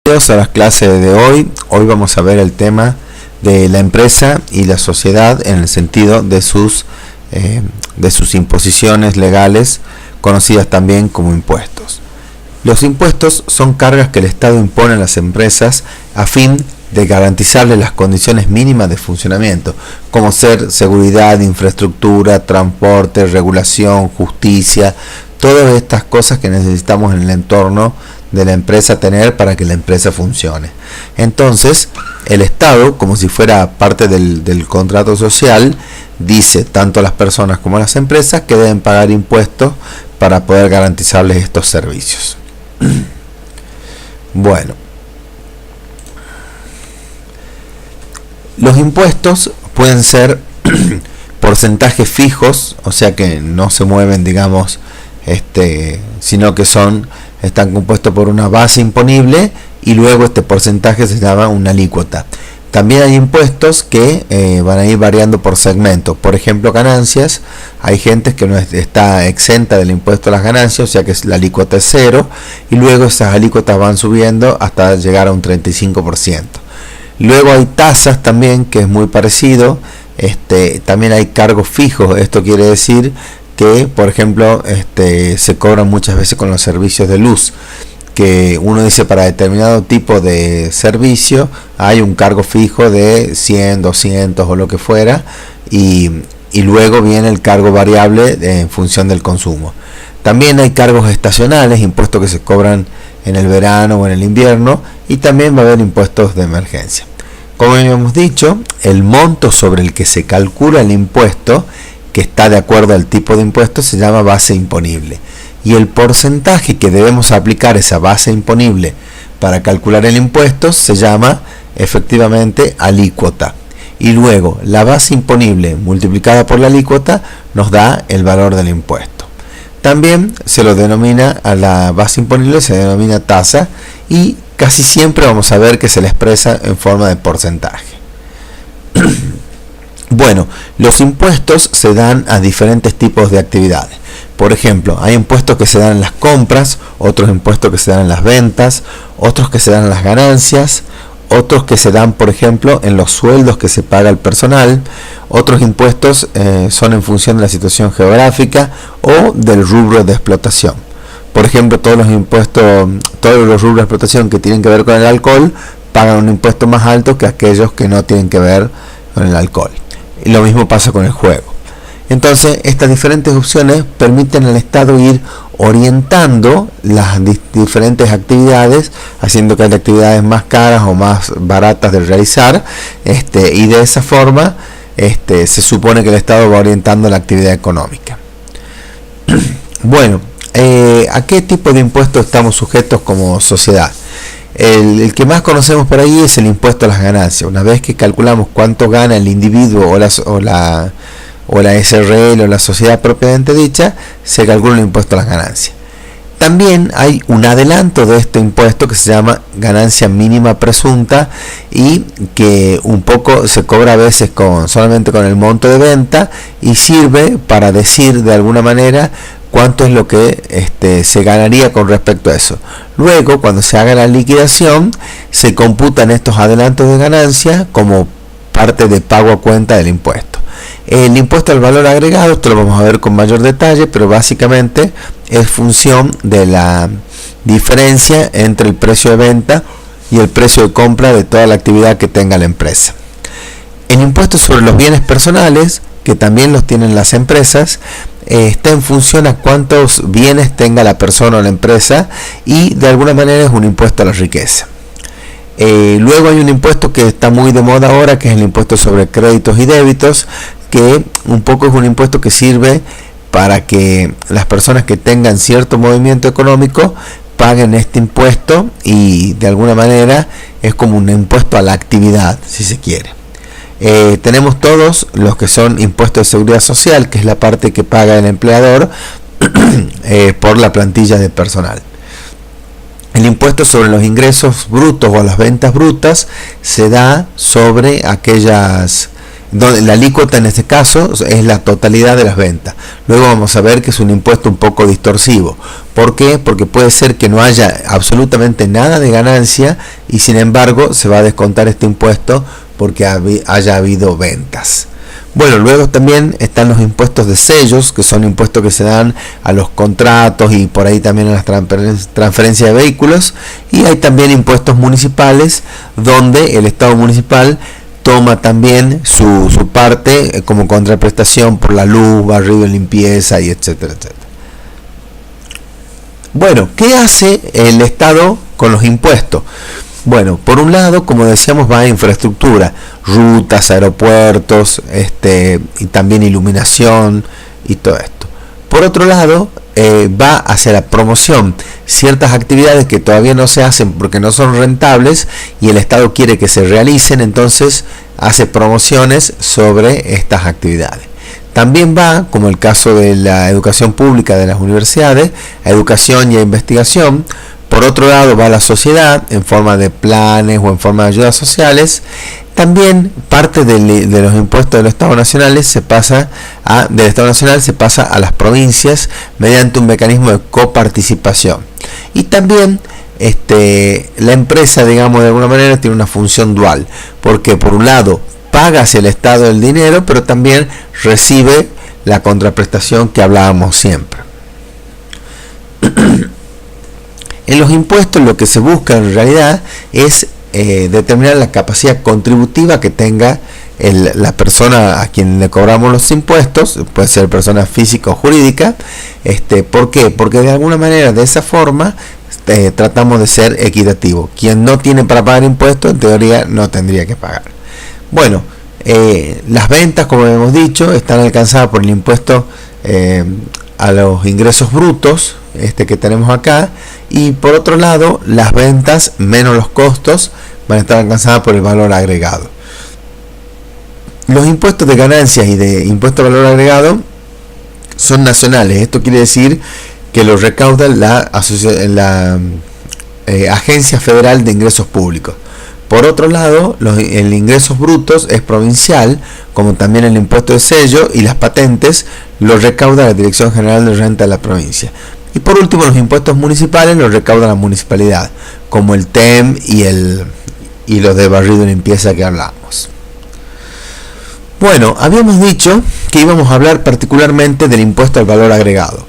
Bienvenidos a las clases de hoy. Hoy vamos a ver el tema de la empresa y la sociedad en el sentido de sus imposiciones legales, conocidas también como impuestos. Los impuestos son cargas que el Estado impone a las empresas a fin de garantizarles las condiciones mínimas de funcionamiento, como ser seguridad, infraestructura, transporte, regulación, justicia, todas estas cosas que necesitamos en el entorno de la empresa tener para que la empresa funcione. Entonces, el Estado, como si fuera parte del contrato social, dice tanto a las personas como a las empresas que deben pagar impuestos para poder garantizarles estos servicios. Bueno, los impuestos pueden ser porcentajes fijos, o sea que no se mueven, digamos, sino que están compuestos por una base imponible y luego este porcentaje se llama una alícuota. También hay impuestos que van a ir variando por segmento. Por ejemplo, ganancias. Hay gente que no está exenta del impuesto a las ganancias, o sea que la alícuota es 0, y luego esas alícuotas van subiendo hasta llegar a un 35%. Luego hay tasas también, que es muy parecido. También hay cargos fijos. Esto quiere decir que, por ejemplo, se cobran muchas veces con los servicios de luz, que uno dice para determinado tipo de servicio hay un cargo fijo de 100, 200 o lo que fuera, y luego viene el cargo variable en función del consumo. También hay cargos estacionales, impuestos que se cobran en el verano o en el invierno, y también va a haber impuestos de emergencia. Como habíamos dicho, el monto sobre el que se calcula el impuesto, que está de acuerdo al tipo de impuesto, se llama base imponible, y el porcentaje que debemos aplicar a esa base imponible para calcular el impuesto se llama efectivamente alícuota, y luego la base imponible multiplicada por la alícuota nos da el valor del impuesto. También se lo denomina, a la base imponible se denomina tasa, y casi siempre vamos a ver que se le expresa en forma de porcentaje. Bueno, los impuestos se dan a diferentes tipos de actividades. Por ejemplo, hay impuestos que se dan en las compras, otros impuestos que se dan en las ventas, otros que se dan en las ganancias, otros que se dan, por ejemplo, en los sueldos que se paga al personal. Otros impuestos son en función de la situación geográfica o del rubro de explotación. Por ejemplo, todos los rubros de explotación que tienen que ver con el alcohol pagan un impuesto más alto que aquellos que no tienen que ver con el alcohol. Y lo mismo pasa con el juego. Entonces, estas diferentes opciones permiten al Estado ir orientando las diferentes actividades, haciendo que haya actividades más caras o más baratas de realizar, y de esa forma se supone que el Estado va orientando la actividad económica. Bueno, ¿a qué tipo de impuestos estamos sujetos como sociedad? El que más conocemos por ahí es el impuesto a las ganancias. Una vez que calculamos cuánto gana el individuo o la SRL o la sociedad propiamente dicha, se calcula el impuesto a las ganancias. También hay un adelanto de este impuesto que se llama ganancia mínima presunta, y que un poco se cobra a veces solamente con el monto de venta, y sirve para decir de alguna manera cuánto es lo que se ganaría con respecto a eso. Luego, cuando se haga la liquidación, se computan estos adelantos de ganancia como parte de pago a cuenta del impuesto. El impuesto al valor agregado, esto lo vamos a ver con mayor detalle, pero básicamente es función de la diferencia entre el precio de venta y el precio de compra de toda la actividad que tenga la empresa. El impuesto sobre los bienes personales, que también los tienen las empresas, está en función a cuántos bienes tenga la persona o la empresa, y de alguna manera es un impuesto a la riqueza. Luego hay un impuesto que está muy de moda ahora, que es el impuesto sobre créditos y débitos, que un poco es un impuesto que sirve para que las personas que tengan cierto movimiento económico paguen este impuesto, y de alguna manera es como un impuesto a la actividad, si se quiere. Tenemos todos los que son impuestos de seguridad social, que es la parte que paga el empleador por la plantilla de personal. El impuesto sobre los ingresos brutos o las ventas brutas se da sobre aquellas donde la alícuota en este caso es la totalidad de las ventas. Luego vamos a ver que es un impuesto un poco distorsivo. ¿Por qué? Porque puede ser que no haya absolutamente nada de ganancia y sin embargo se va a descontar este impuesto porque haya habido ventas. Bueno, luego también están los impuestos de sellos, que son impuestos que se dan a los contratos y por ahí también a las transferencias de vehículos. Y hay también impuestos municipales, donde el Estado municipal toma también su parte como contraprestación por la luz, barrido, limpieza y etcétera, etcétera. Bueno, ¿qué hace el Estado con los impuestos? Bueno, por un lado, como decíamos, va a infraestructura, rutas, aeropuertos, y también iluminación y todo esto. Por otro lado, va hacia la promoción, ciertas actividades que todavía no se hacen porque no son rentables y el Estado quiere que se realicen, entonces hace promociones sobre estas actividades. También va, como el caso de la educación pública de las universidades, a educación y a investigación. Por otro lado va a la sociedad en forma de planes o en forma de ayudas sociales. También parte de los impuestos del Estado Nacional se pasa a las provincias mediante un mecanismo de coparticipación. Y también la empresa, digamos, de alguna manera tiene una función dual, porque por un lado paga hacia el Estado el dinero, pero también recibe la contraprestación que hablábamos siempre. En los impuestos lo que se busca en realidad es determinar la capacidad contributiva que tenga la persona a quien le cobramos los impuestos, puede ser persona física o jurídica. ¿Por qué? Porque de alguna manera, de esa forma, tratamos de ser equitativo. Quien no tiene para pagar impuestos, en teoría, no tendría que pagar. Bueno, las ventas, como hemos dicho, están alcanzadas por el impuesto a los ingresos brutos, que tenemos acá, y por otro lado las ventas menos los costos van a estar alcanzadas por el valor agregado. Los impuestos de ganancias y de impuesto al valor agregado son nacionales. Esto quiere decir que los recauda la Agencia Federal de Ingresos Públicos. Por otro lado, el ingresos brutos es provincial, como también el impuesto de sello y las patentes los recauda la Dirección General de Renta de la provincia. Y por último, los impuestos municipales los recauda la municipalidad, como el TEM y los de barrido y limpieza que hablamos. Bueno, habíamos dicho que íbamos a hablar particularmente del impuesto al valor agregado.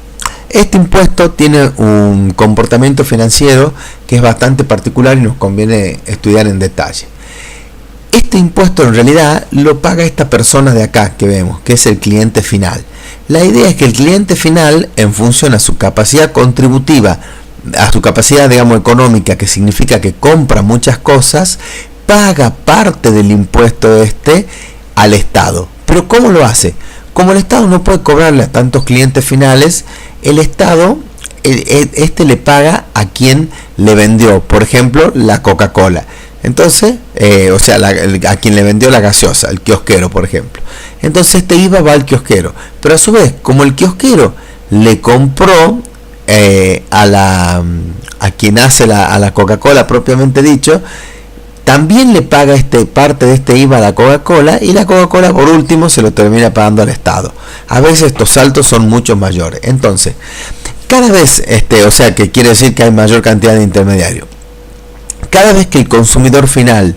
Este impuesto tiene un comportamiento financiero que es bastante particular y nos conviene estudiar en detalle. Este impuesto en realidad lo paga esta persona de acá que vemos, que es el cliente final. La idea es que el cliente final, en función a su capacidad contributiva, a su capacidad, digamos, económica, que significa que compra muchas cosas, paga parte del impuesto al Estado. ¿Pero cómo lo hace? Como el Estado no puede cobrarle a tantos clientes finales, el Estado le paga a quien le vendió, por ejemplo, la Coca-Cola. Entonces, a quien le vendió la gaseosa, el kiosquero, por ejemplo. Entonces este IVA va al kiosquero. Pero a su vez, como el kiosquero le compró a quien hace a la Coca-Cola propiamente dicho, también le paga parte de este IVA a la Coca-Cola, y la Coca-Cola por último se lo termina pagando al Estado. A veces estos saltos son mucho mayores. Entonces, cada vez, que quiere decir que hay mayor cantidad de intermediarios. Cada vez que el consumidor final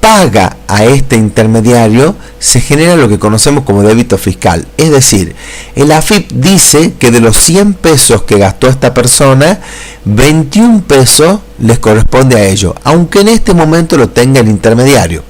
paga a este intermediario, se genera lo que conocemos como débito fiscal. Es decir, el AFIP dice que de los 100 pesos que gastó esta persona, 21 pesos les corresponde a ellos, aunque en este momento lo tenga el intermediario.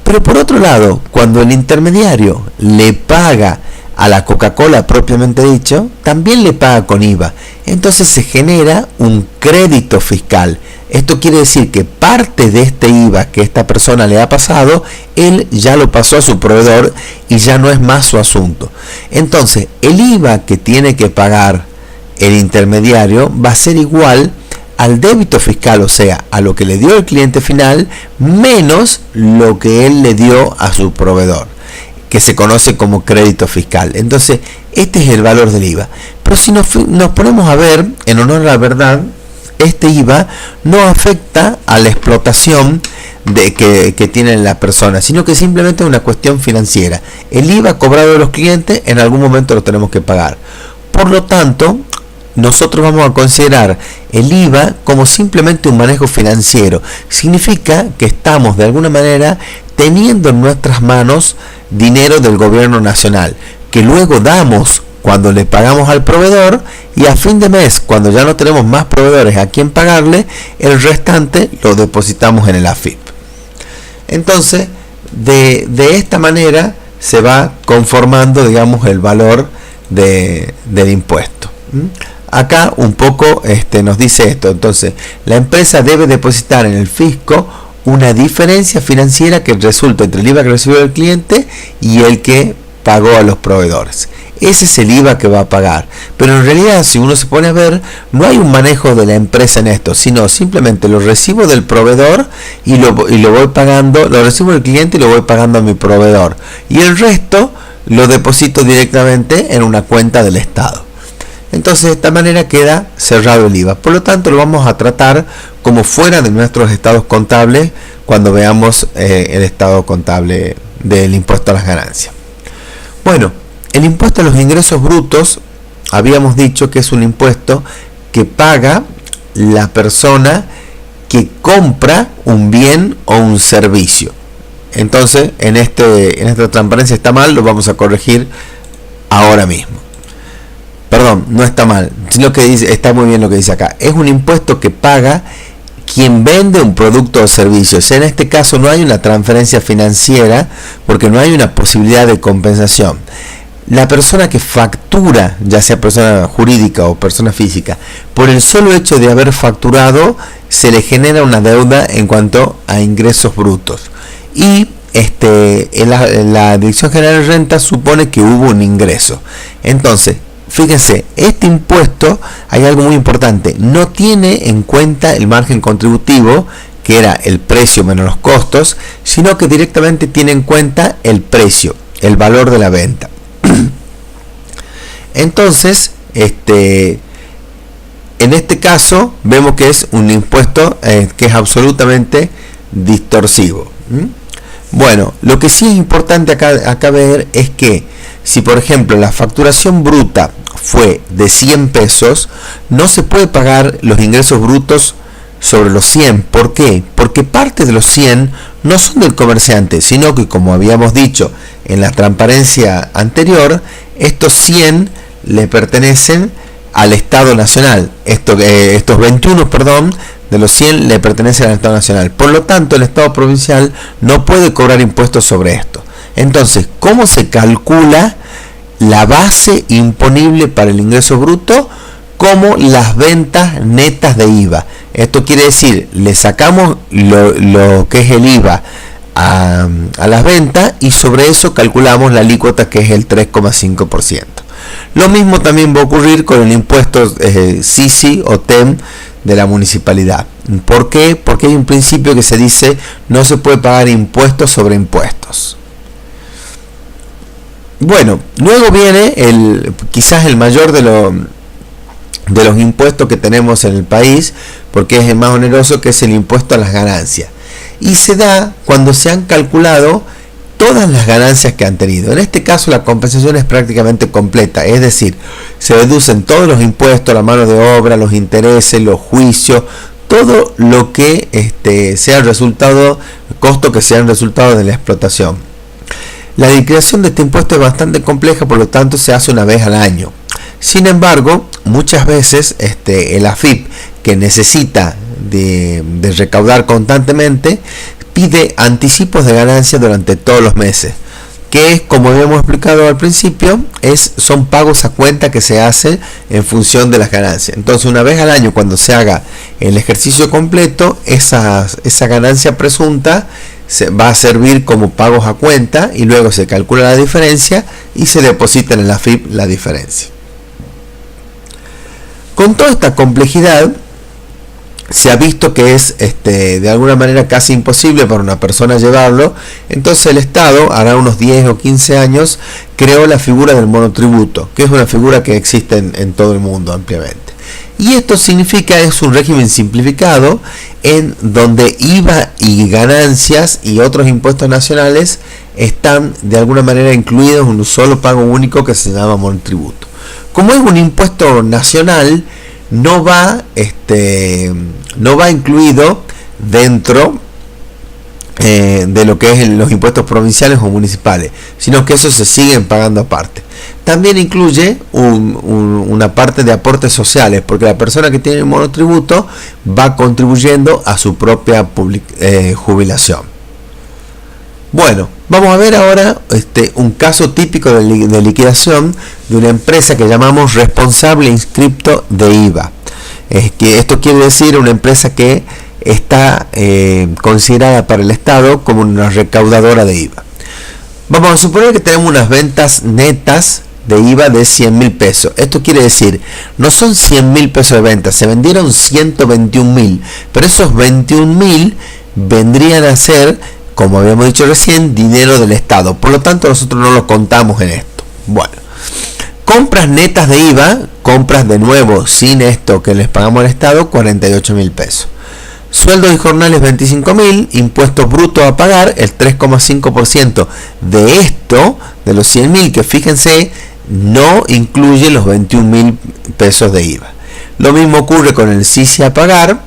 Pero por otro lado, cuando el intermediario le paga a la Coca-Cola propiamente dicho, también le paga con IVA. Entonces se genera un crédito fiscal. Esto quiere decir que parte de este IVA que esta persona le ha pasado, él ya lo pasó a su proveedor y ya no es más su asunto. Entonces, el IVA que tiene que pagar el intermediario va a ser igual al débito fiscal, o sea, a lo que le dio el cliente final, menos lo que él le dio a su proveedor, que se conoce como crédito fiscal. Entonces, este es el valor del IVA. Pero si nos ponemos a ver, en honor a la verdad, este IVA no afecta a la explotación que tienen las personas, sino que simplemente es una cuestión financiera. El IVA cobrado de los clientes en algún momento lo tenemos que pagar. Por lo tanto, nosotros vamos a considerar el IVA como simplemente un manejo financiero. Significa que estamos de alguna manera teniendo en nuestras manos dinero del gobierno nacional, que luego damos cuando le pagamos al proveedor, y a fin de mes, cuando ya no tenemos más proveedores a quien pagarle, el restante lo depositamos en el AFIP. Entonces, de esta manera se va conformando, digamos, el valor del impuesto. Acá un poco nos dice esto. Entonces, la empresa debe depositar en el fisco una diferencia financiera que resulta entre el IVA que recibió el cliente y el que pagó a los proveedores. Ese es el IVA que va a pagar. Pero en realidad, si uno se pone a ver, no hay un manejo de la empresa en esto, sino simplemente lo recibo del proveedor y lo voy pagando, lo recibo del cliente y lo voy pagando a mi proveedor. Y el resto lo deposito directamente en una cuenta del Estado. Entonces, de esta manera queda cerrado el IVA. Por lo tanto, lo vamos a tratar como fuera de nuestros estados contables cuando veamos el estado contable del impuesto a las ganancias. Bueno, el impuesto a los ingresos brutos, habíamos dicho que es un impuesto que paga la persona que compra un bien o un servicio. Entonces, en esta transparencia está mal, lo vamos a corregir ahora mismo. Perdón, no está mal, sino que dice, está muy bien lo que dice acá. Es un impuesto que paga quien vende un producto o servicio. O sea, en este caso no hay una transferencia financiera porque no hay una posibilidad de compensación. La persona que factura, ya sea persona jurídica o persona física, por el solo hecho de haber facturado, se le genera una deuda en cuanto a ingresos brutos. Y en la Dirección General de Renta supone que hubo un ingreso. Entonces, fíjense, este impuesto, hay algo muy importante, no tiene en cuenta el margen contributivo, que era el precio menos los costos, sino que directamente tiene en cuenta el precio, el valor de la venta. Entonces, en este caso vemos que es un impuesto que es absolutamente distorsivo. Bueno, lo que sí es importante acá ver es que si por ejemplo la facturación bruta fue de 100 pesos, no se puede pagar los ingresos brutos sobre los 100. ¿Por qué? Porque parte de los 100 no son del comerciante, sino que, como habíamos dicho en la transparencia anterior, estos 100 le pertenecen al Estado Nacional. Estos 21, de los 100 le pertenecen al Estado Nacional. Por lo tanto, el Estado provincial no puede cobrar impuestos sobre esto. Entonces, ¿cómo se calcula la base imponible para el ingreso bruto? Como las ventas netas de IVA. Esto quiere decir, le sacamos lo que es el IVA a las ventas y sobre eso calculamos la alícuota, que es el 3,5%. Lo mismo también va a ocurrir con el impuesto SISI o TEM de la municipalidad. ¿Por qué? Porque hay un principio que se dice no se puede pagar impuestos sobre impuestos. Bueno, luego viene quizás el mayor de los impuestos que tenemos en el país, porque es el más oneroso, que es el impuesto a las ganancias. Y se da cuando se han calculado todas las ganancias que han tenido. En este caso la compensación es prácticamente completa, es decir, se deducen todos los impuestos, la mano de obra, los intereses, los juicios, todo lo que sea resultado, costo que sea el resultado de la explotación. La liquidación de este impuesto es bastante compleja, por lo tanto se hace una vez al año. Sin embargo, muchas veces el AFIP, que necesita de recaudar constantemente, pide anticipos de ganancias durante todos los meses, que es, como habíamos explicado al principio, son pagos a cuenta que se hacen en función de las ganancias. Entonces, una vez al año, cuando se haga el ejercicio completo, esa ganancia presunta va a servir como pagos a cuenta y luego se calcula la diferencia y se deposita en el AFIP la diferencia. Con toda esta complejidad, se ha visto que es de alguna manera casi imposible para una persona llevarlo. Entonces el Estado, hará unos 10 o 15 años, creó la figura del monotributo, que es una figura que existe en todo el mundo ampliamente. Y esto significa, es un régimen simplificado en donde IVA y ganancias y otros impuestos nacionales están de alguna manera incluidos en un solo pago único que se llama monotributo. Como es un impuesto nacional, no va incluido dentro de lo que es los impuestos provinciales o municipales, sino que eso se siguen pagando aparte. También incluye una parte de aportes sociales, porque la persona que tiene el monotributo va contribuyendo a su propia jubilación. Bueno, vamos a ver ahora un caso típico de liquidación de una empresa que llamamos responsable inscripto de IVA. Que esto quiere decir una empresa que está considerada para el Estado como una recaudadora de IVA. Vamos a suponer que tenemos unas ventas netas de IVA de 100.000 pesos. Esto quiere decir, no son 100.000 pesos de ventas, se vendieron 121.000, pero esos 21.000 vendrían a ser, como habíamos dicho recién, dinero del Estado. Por lo tanto, nosotros no lo contamos en esto. Bueno, compras netas de IVA, compras de nuevo sin esto que les pagamos al Estado, 48.000 pesos. Sueldos y jornales 25.000, impuestos brutos a pagar, el 3,5% de esto, de los 100.000, que fíjense, no incluye los 21.000 pesos de IVA. Lo mismo ocurre con el CICI a pagar.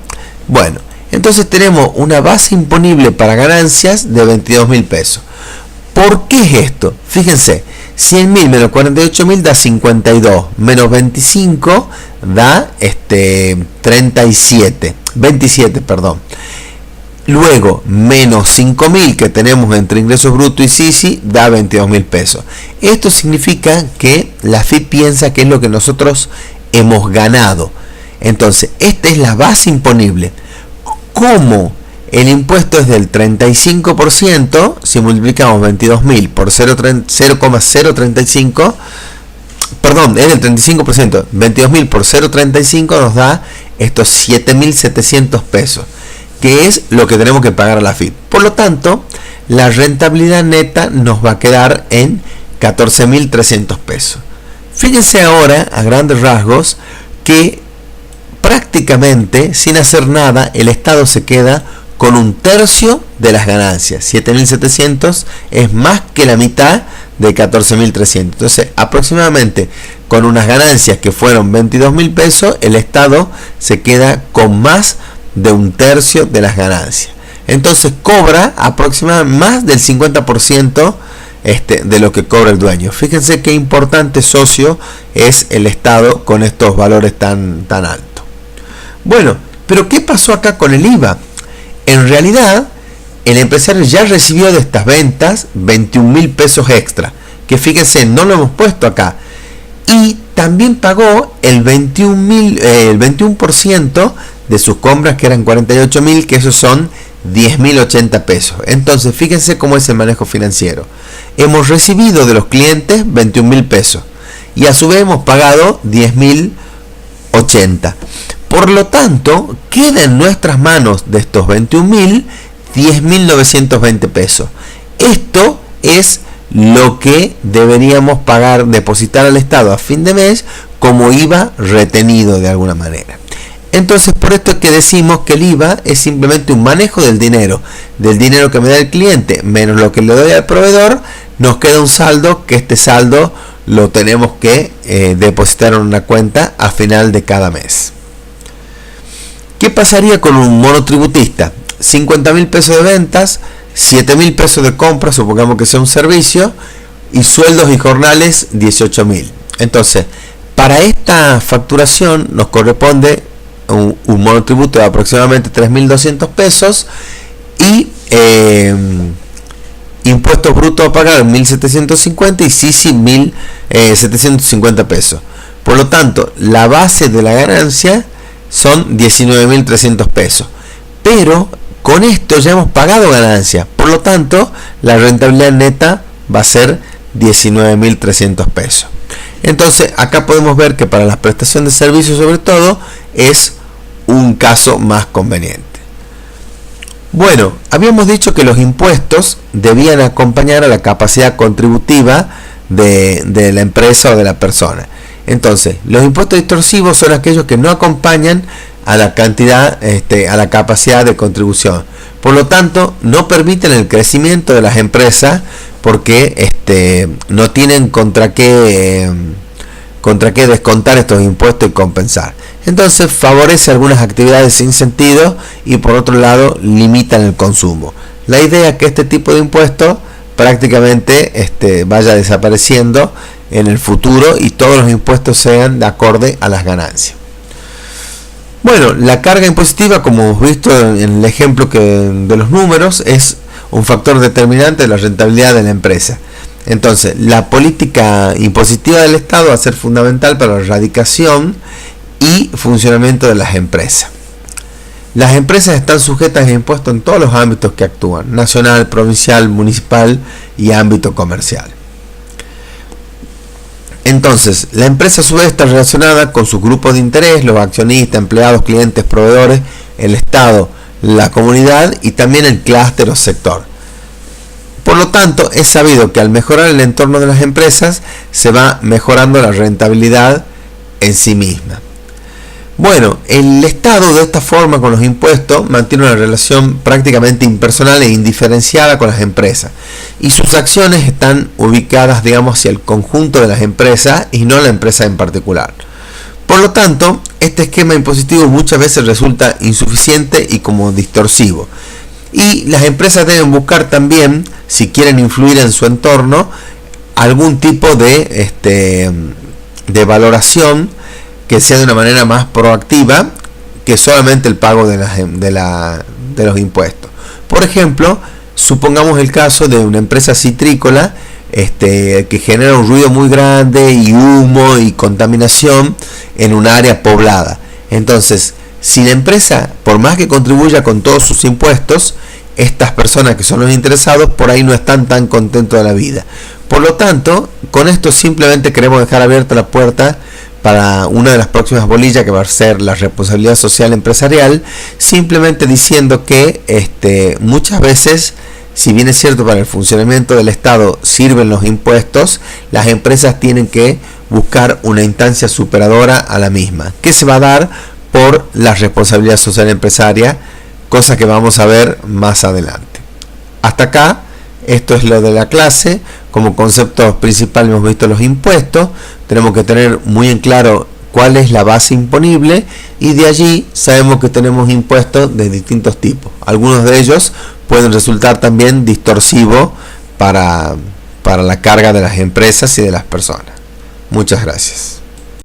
Bueno, entonces tenemos una base imponible para ganancias de 22.000 pesos. ¿Por qué es esto? Fíjense, 100.000 menos 48.000 da 52, menos 25 da 27, perdón. Luego, menos 5.000 que tenemos entre ingresos brutos y CICI da 22.000 pesos. Esto significa que la AFIP piensa que es lo que nosotros hemos ganado. Entonces, esta es la base imponible. ¿Cómo? El impuesto es del 35%, si multiplicamos 22.000 por 0,035, perdón, es del 35%, 22.000 por 0,35 nos da estos 7.700 pesos, que es lo que tenemos que pagar a la AFIP. Por lo tanto, la rentabilidad neta nos va a quedar en 14.300 pesos. Fíjense ahora, a grandes rasgos, que prácticamente, sin hacer nada, el Estado se queda con un tercio de las ganancias. 7.700 es más que la mitad de 14.300. Entonces, aproximadamente con unas ganancias que fueron 22.000 pesos, el Estado se queda con más de un tercio de las ganancias. Entonces, cobra aproximadamente más del 50% de lo que cobra el dueño. Fíjense qué importante socio es el Estado con estos valores tan altos. Bueno, pero ¿qué pasó acá con el IVA? En realidad, el empresario ya recibió de estas ventas 21.000 pesos extra, que fíjense, no lo hemos puesto acá, y también pagó el 21% de sus compras, que eran 48.000, que esos son 10.080 pesos. Entonces, fíjense cómo es el manejo financiero. Hemos recibido de los clientes 21.000 pesos, y a su vez hemos pagado 10.080. Por lo tanto, queda en nuestras manos de estos 21.000, 10.920 pesos. Esto es lo que deberíamos pagar, depositar al Estado a fin de mes como IVA retenido de alguna manera. Entonces, por esto es que decimos que el IVA es simplemente un manejo del dinero que me da el cliente, menos lo que le doy al proveedor, nos queda un saldo, que este saldo lo tenemos que depositar en una cuenta a final de cada mes. ¿Qué pasaría con un monotributista? 50.000 pesos de ventas, 7.000 pesos de compra, supongamos que sea un servicio, y sueldos y jornales 18.000. Entonces, para esta facturación nos corresponde un monotributo de aproximadamente 3.200 pesos y impuestos brutos a pagar 1.750 y CICI 1.750 pesos. Por lo tanto, la base de la ganancia son 19.300 pesos. Pero con esto ya hemos pagado ganancias. Por lo tanto, la rentabilidad neta va a ser 19.300 pesos. Entonces, acá podemos ver que para la prestación de servicios, sobre todo, es un caso más conveniente. Bueno, habíamos dicho que los impuestos debían acompañar a la capacidad contributiva de la empresa o de la persona. Entonces, los impuestos distorsivos son aquellos que no acompañan a la cantidad, a la capacidad de contribución. Por lo tanto, no permiten el crecimiento de las empresas porque no tienen contra qué descontar estos impuestos y compensar. Entonces favorece algunas actividades sin sentido y por otro lado limitan el consumo. La idea es que este tipo de impuestos prácticamente vaya desapareciendo en el futuro y todos los impuestos sean de acorde a las ganancias. Bueno, la carga impositiva, como hemos visto en el ejemplo de los números, es un factor determinante de la rentabilidad de la empresa. Entonces, la política impositiva del Estado va a ser fundamental para la erradicación y funcionamiento de las empresas. Las empresas están sujetas a impuestos en todos los ámbitos que actúan: nacional, provincial, municipal y ámbito comercial. Entonces, la empresa a su vez está relacionada con sus grupos de interés, los accionistas, empleados, clientes, proveedores, el Estado, la comunidad y también el clúster o sector. Por lo tanto, es sabido que al mejorar el entorno de las empresas se va mejorando la rentabilidad en sí misma. Bueno, el Estado de esta forma con los impuestos mantiene una relación prácticamente impersonal e indiferenciada con las empresas y sus acciones están ubicadas, digamos, hacia el conjunto de las empresas y no la empresa en particular. Por lo tanto, este esquema impositivo muchas veces resulta insuficiente y como distorsivo. Y las empresas deben buscar también, si quieren influir en su entorno, algún tipo de valoración que sea de una manera más proactiva que solamente el pago de los impuestos. Por ejemplo, supongamos el caso de una empresa citrícola que genera un ruido muy grande y humo y contaminación en un área poblada. Entonces, si la empresa, por más que contribuya con todos sus impuestos, estas personas que son los interesados por ahí no están tan contentos de la vida. Por lo tanto, con esto simplemente queremos dejar abierta la puerta para una de las próximas bolillas, que va a ser la responsabilidad social empresarial, simplemente diciendo que muchas veces, si bien es cierto para el funcionamiento del Estado sirven los impuestos, las empresas tienen que buscar una instancia superadora a la misma, que se va a dar por la responsabilidad social empresaria, cosa que vamos a ver más adelante. Hasta acá, esto es lo de la clase. Como concepto principal hemos visto los impuestos. Tenemos que tener muy en claro cuál es la base imponible y de allí sabemos que tenemos impuestos de distintos tipos. Algunos de ellos pueden resultar también distorsivos para la carga de las empresas y de las personas. Muchas gracias.